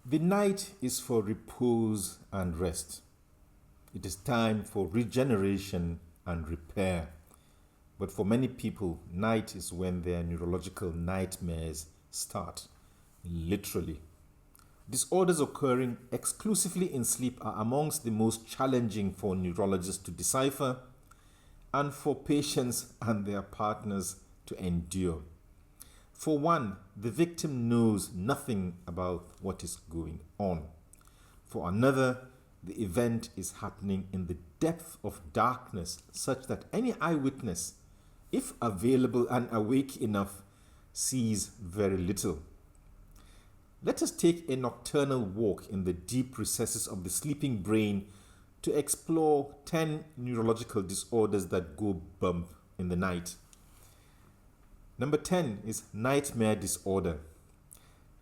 The night is for repose and rest. It is time for regeneration and repair. But for many people, night is when their neurological nightmares start. Literally. Disorders occurring exclusively in sleep are amongst the most challenging for neurologists to decipher and for patients and their partners to endure. For one, the victim knows nothing about what is going on. For another, the event is happening in the depth of darkness such that any eyewitness, if available and awake enough, sees very little. Let us take a nocturnal walk in the deep recesses of the sleeping brain to explore 10 neurological disorders that go bump in the night. Number 10 is nightmare disorder.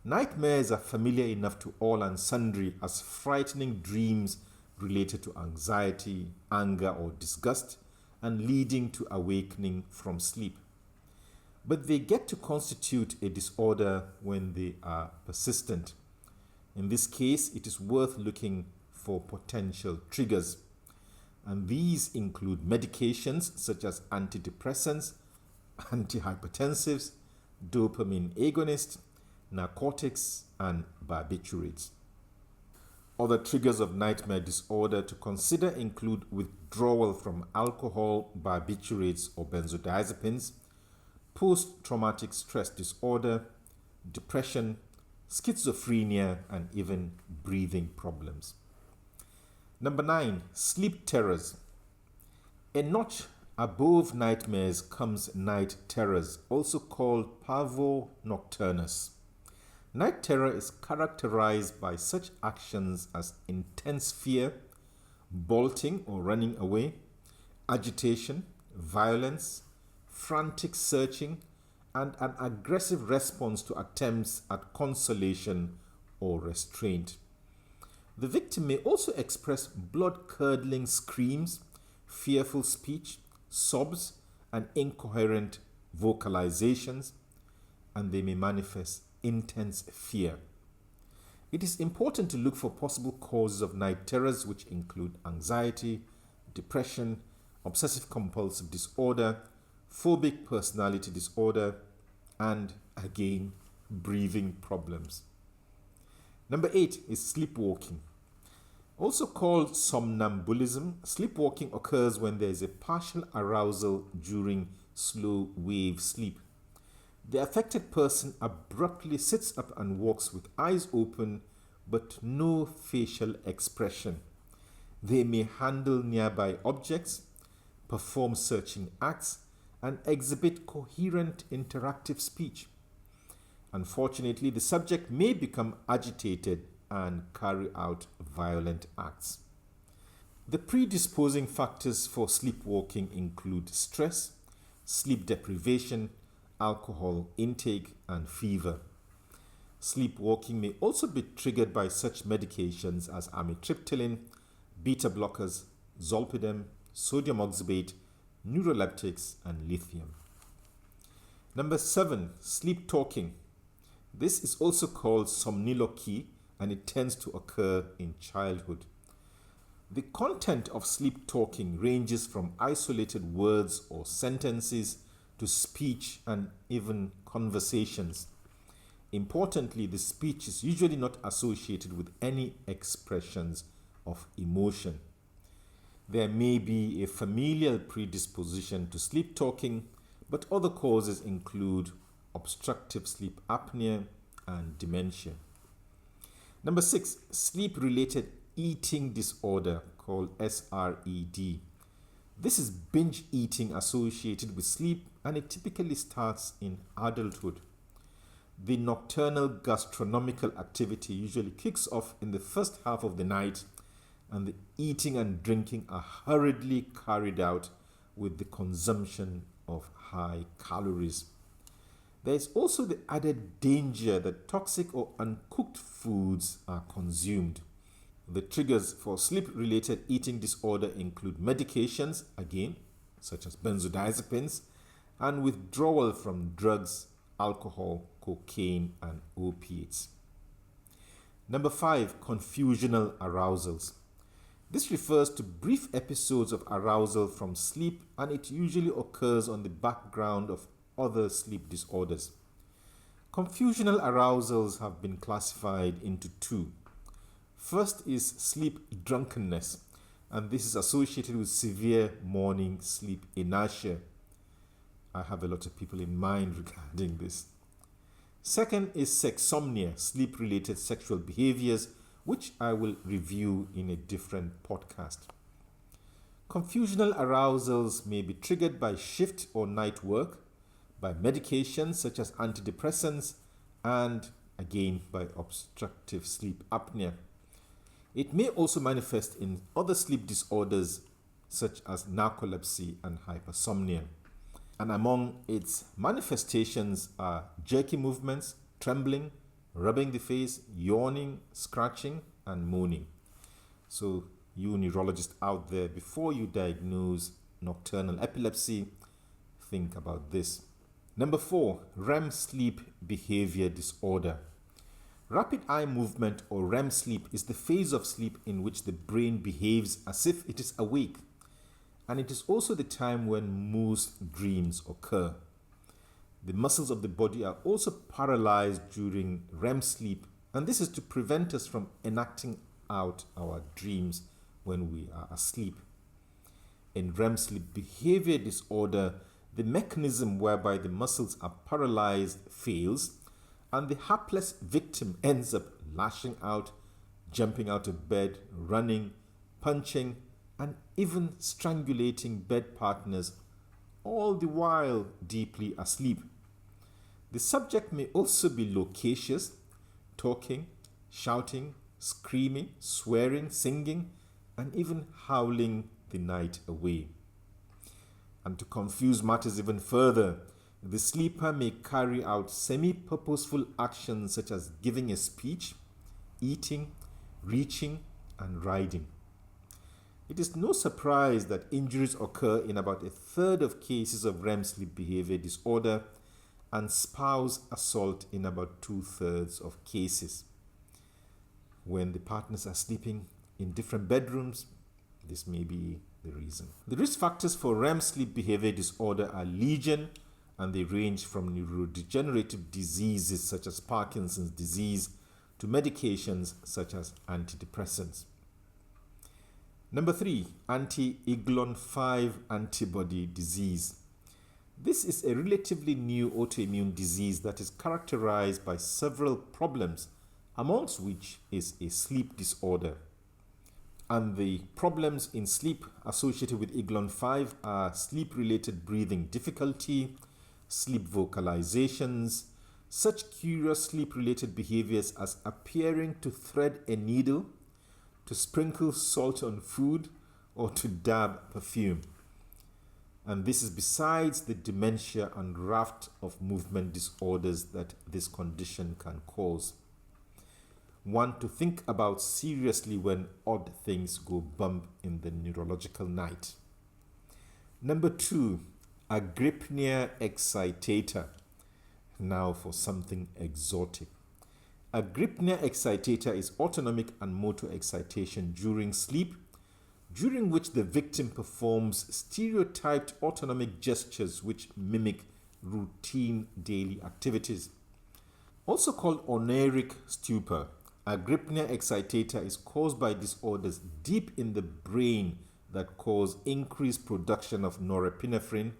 Nightmares are familiar enough to all and sundry as frightening dreams related to anxiety, anger, or disgust, and leading to awakening from sleep. But they get to constitute a disorder when they are persistent. In this case, it is worth looking for potential triggers. And these include medications such as antidepressants, antihypertensives, dopamine agonists, narcotics, and barbiturates. Other triggers of nightmare disorder to consider include withdrawal from alcohol, barbiturates, or benzodiazepines, post-traumatic stress disorder, depression, schizophrenia, and even breathing problems. Number 9, sleep terrors. A notch above nightmares comes night terrors, also called pavor nocturnus. Night terror is characterized by such actions as intense fear, bolting or running away, agitation, violence, frantic searching, and an aggressive response to attempts at consolation or restraint. The victim may also express blood-curdling screams, fearful speech, sobs, and incoherent vocalizations, and they may manifest intense fear. It is important to look for possible causes of night terrors, which include anxiety, depression, obsessive-compulsive disorder, phobic personality disorder, and, again, breathing problems. Number 8 is sleepwalking. Also called somnambulism, sleepwalking occurs when there is a partial arousal during slow wave sleep. The affected person abruptly sits up and walks with eyes open but no facial expression. They may handle nearby objects, perform searching acts, and exhibit coherent interactive speech. Unfortunately, the subject may become agitated and carry out violent acts. The predisposing factors for sleepwalking include stress, sleep deprivation, alcohol intake, and fever. Sleepwalking may also be triggered by such medications as amitriptyline, beta blockers, zolpidem, sodium oxybate, neuroleptics, and lithium. Number 7, sleep talking. This is also called somniloquy, and it tends to occur in childhood. The content of sleep talking ranges from isolated words or sentences to speech and even conversations. Importantly, the speech is usually not associated with any expressions of emotion. There may be a familial predisposition to sleep talking, but other causes include obstructive sleep apnea and dementia. Number 6, sleep-related eating disorder called SRED. This is binge eating associated with sleep, and it typically starts in adulthood. The nocturnal gastronomical activity usually kicks off in the first half of the night, and the eating and drinking are hurriedly carried out with the consumption of high calories. There is also the added danger that toxic or uncooked foods are consumed. The triggers for sleep-related eating disorder include medications, again, such as benzodiazepines, and withdrawal from drugs, alcohol, cocaine, and opiates. Number 5, confusional arousals. This refers to brief episodes of arousal from sleep, and it usually occurs on the background of other sleep disorders. Confusional arousals have been classified into two. First is sleep drunkenness, and this is associated with severe morning sleep inertia. I have a lot of people in mind regarding this. Second is sexsomnia, sleep-related sexual behaviors, which I will review in a different podcast. Confusional arousals may be triggered by shift or night work, by medications such as antidepressants, and again by obstructive sleep apnea. It may also manifest in other sleep disorders such as narcolepsy and hypersomnia. And among its manifestations are jerky movements, trembling, rubbing the face, yawning, scratching, and moaning. So you neurologists out there, before you diagnose nocturnal epilepsy, think about this. Number 4, REM sleep behavior disorder. Rapid eye movement or REM sleep is the phase of sleep in which the brain behaves as if it is awake, and it is also the time when most dreams occur. The muscles of the body are also paralyzed during REM sleep, and this is to prevent us from enacting out our dreams when we are asleep. In REM sleep behavior disorder, the mechanism whereby the muscles are paralyzed fails, and the hapless victim ends up lashing out, jumping out of bed, running, punching, and even strangulating bed partners, all the while deeply asleep. The subject may also be loquacious, talking, shouting, screaming, swearing, singing, and even howling the night away. And to confuse matters even further, the sleeper may carry out semi-purposeful actions such as giving a speech, eating, reaching, and riding. It is no surprise that injuries occur in about a third of cases of REM sleep behavior disorder and spouse assault in about 2/3 of cases. When the partners are sleeping in different bedrooms, this may be the reason. The risk factors for REM sleep behavior disorder are legion, and they range from neurodegenerative diseases such as Parkinson's disease to medications such as antidepressants. Number 3, anti-Iglon 5 antibody disease. This is a relatively new autoimmune disease that is characterized by several problems, amongst which is a sleep disorder. And the problems in sleep associated with Iglon 5 are sleep-related breathing difficulty, sleep vocalizations, such curious sleep-related behaviors as appearing to thread a needle, to sprinkle salt on food, or to dab perfume. And this is besides the dementia and raft of movement disorders that this condition can cause. One to think about seriously when odd things go bump in the neurological night. Number 2, agrypnia excitata. Now for something exotic. Agrypnia excitata is autonomic and motor excitation during sleep, during which the victim performs stereotyped autonomic gestures which mimic routine daily activities. Also called oneiric stupor, agrypnia excitata is caused by disorders deep in the brain that cause increased production of norepinephrine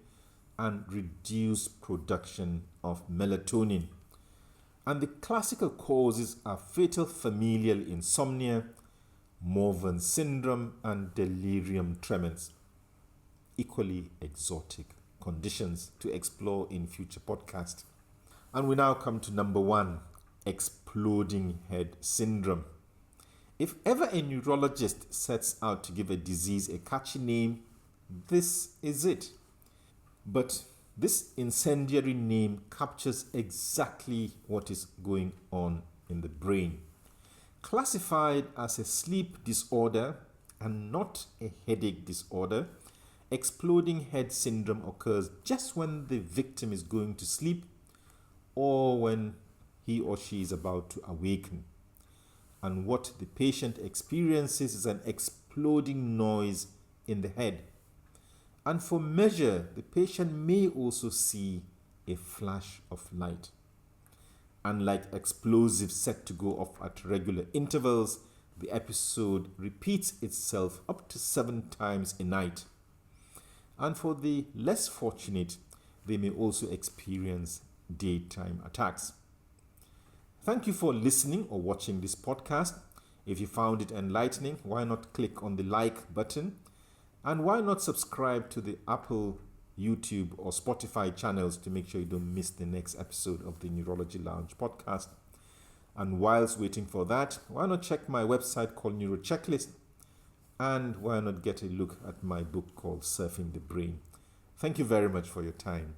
and reduced production of melatonin. And the classical causes are fatal familial insomnia, Morvan syndrome, and delirium tremens. Equally exotic conditions to explore in future podcasts. And we now come to number 1, exploding head syndrome. If ever a neurologist sets out to give a disease a catchy name, this is it. But this incendiary name captures exactly what is going on in the brain. Classified as a sleep disorder and not a headache disorder, exploding head syndrome occurs just when the victim is going to sleep or when he or she is about to awaken. and what the patient experiences is an exploding noise in the head. And for measure, the patient may also see a flash of light. Unlike explosives set to go off at regular intervals, the episode repeats itself up to 7 times a night. And for the less fortunate, they may also experience daytime attacks. Thank you for listening or watching this podcast. If you found it enlightening, why not click on the like button? And why not subscribe to the Apple, YouTube, or Spotify channels to make sure you don't miss the next episode of the Neurology Lounge podcast? And whilst waiting for that, why not check my website called Neurochecklist? And why not get a look at my book called Surfing the Brain? Thank you very much for your time.